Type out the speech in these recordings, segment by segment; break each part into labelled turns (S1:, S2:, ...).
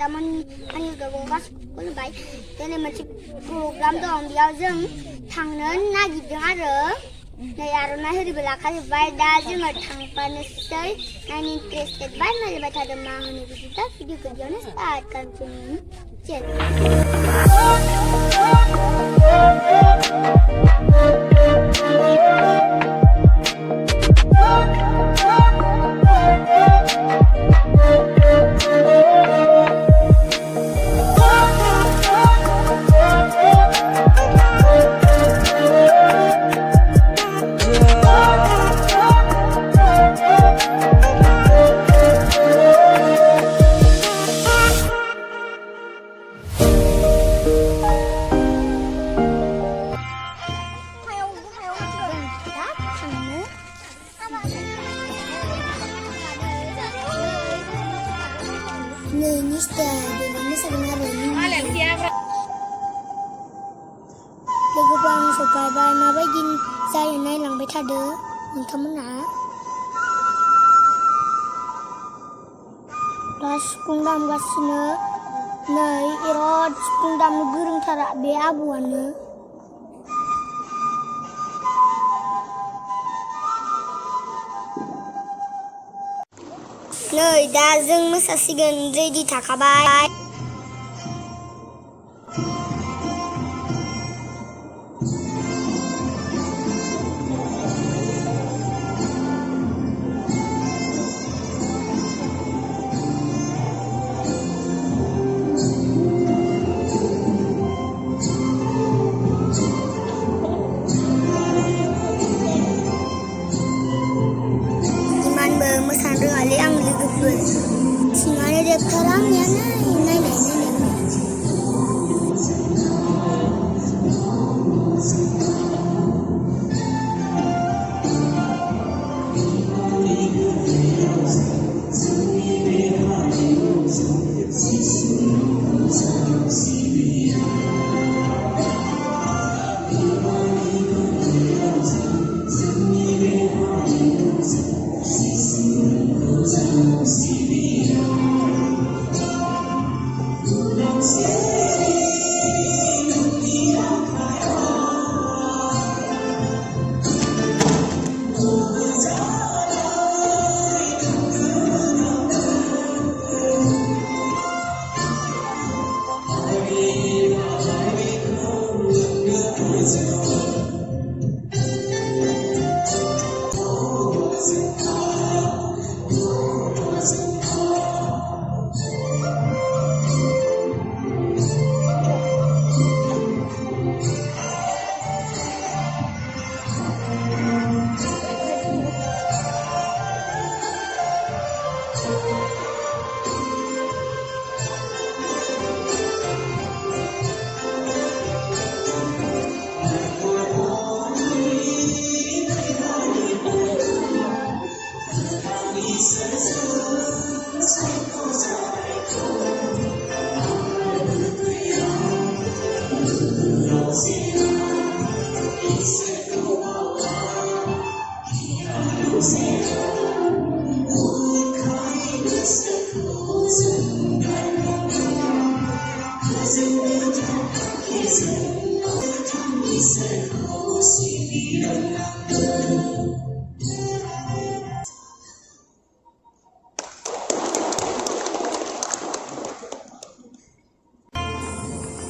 S1: आंनिखौबो गासिबो खुलुमबाय दिनै मोनसे प्रग्राम दं बेयाव जों थांनो नागिरदों आरो नै आर'नाइ होरिबो लाखाजोब्बाय दा जोङो थांफानोसै नायनो इन्टारेस्टेड नायबाय थादों मा होनो बिदि दा भिडिअखौ बेयावनो स्टार्ट खालामसै लोगोफोर आं सफैबाय माबायदि जायो नायलांबाय थादो नोंथांमोना दा सिफुं दामगासिनो नै बिराद सिफुं दामनो गोरोंथार बे आबौआनो नै दा जों मोसासिगोन रेडि थाखाबाय मोसानो रोङालै आं लोगोफोर सिङानो रेबथारा आंनिया नायनाय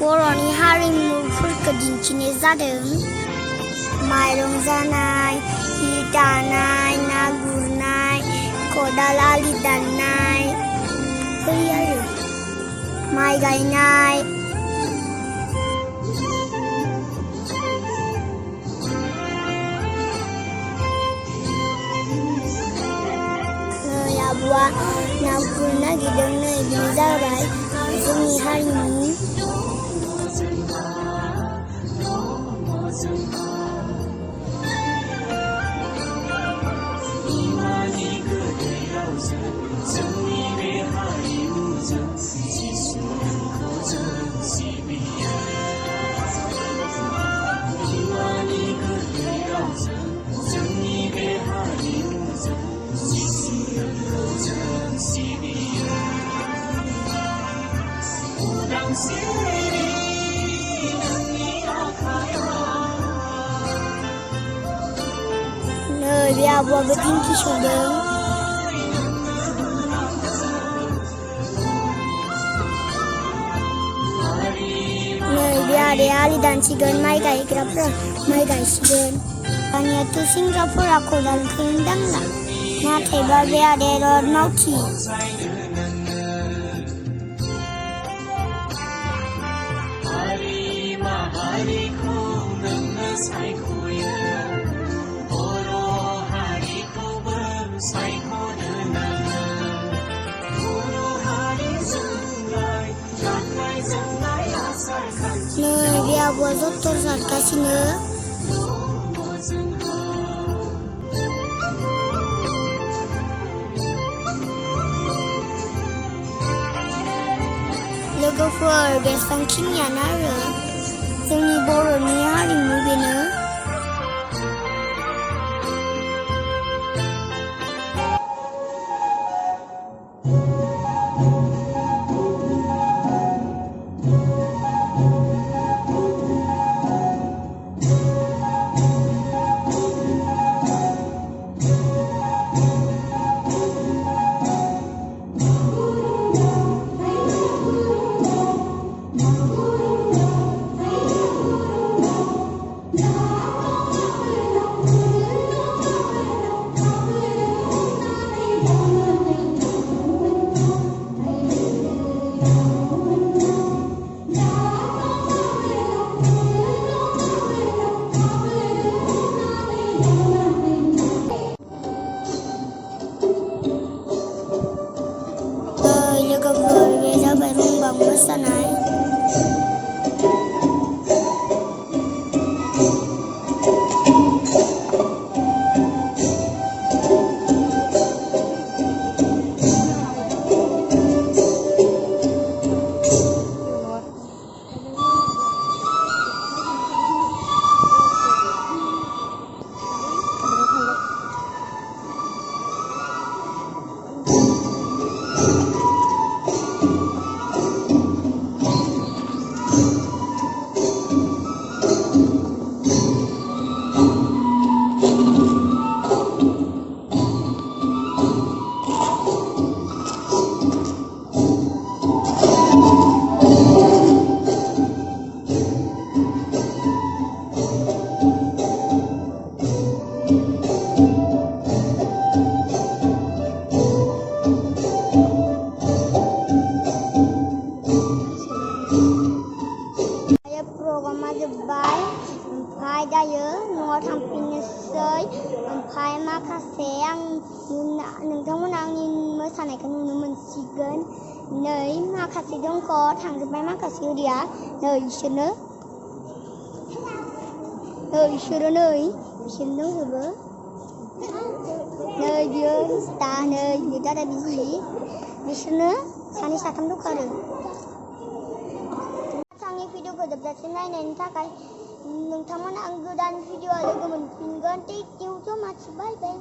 S1: बर'नि हारिमुफोरखौ दिन्थिनाय जादों माइरं जानाय हि दानाय ना गुरनाय खदाल आलि दाननाय होयो आरो माइ गायनाय आबौआ ना गुरनो नागिरदों नै बेनो जाबाय जोंनि हारिमु नै बे आब'आबो दिंखि संदों। नै बे आदाया आलि दानसिगोन, माइ गायग्राफोरा माइ गायसिगोन। दानियाथ' सेंग्राफोरा खदालखौनो दांला, नाथायबा बे आदाया बिराद मावथि। नै बे आब'आ जथर सारगासिनो। लोगोफोर बेसांखिनियानो आरो जोंनि बर'नि हारिमु बेनो। लोगोफोर बे जाबाय रुंबां मोसानाय। प्रग्रामा जोब्बाय, ओमफ्राय दायो न'आव थांफिननोसै। ओमफ्राय माखासे नोंथांमोना आंनि मोसानायखौ नुनो मोनसिगोन। नै माखासे दंख' थांजोब्बाय, माखासे ओरिया नै इसोरनो बिसोरो दंजोबो। नै बियो दा नै बियो दादा बिजि, बिसोरनो सानै साथाम दंखारो। आंनि भिडिअखौ जोबजासिम नायनायनि थाखाय नोंथांमोना आं गोदान भिडिअ लोगो मोनफिनगोन। थेंक इउ स' माच, बाय बाय।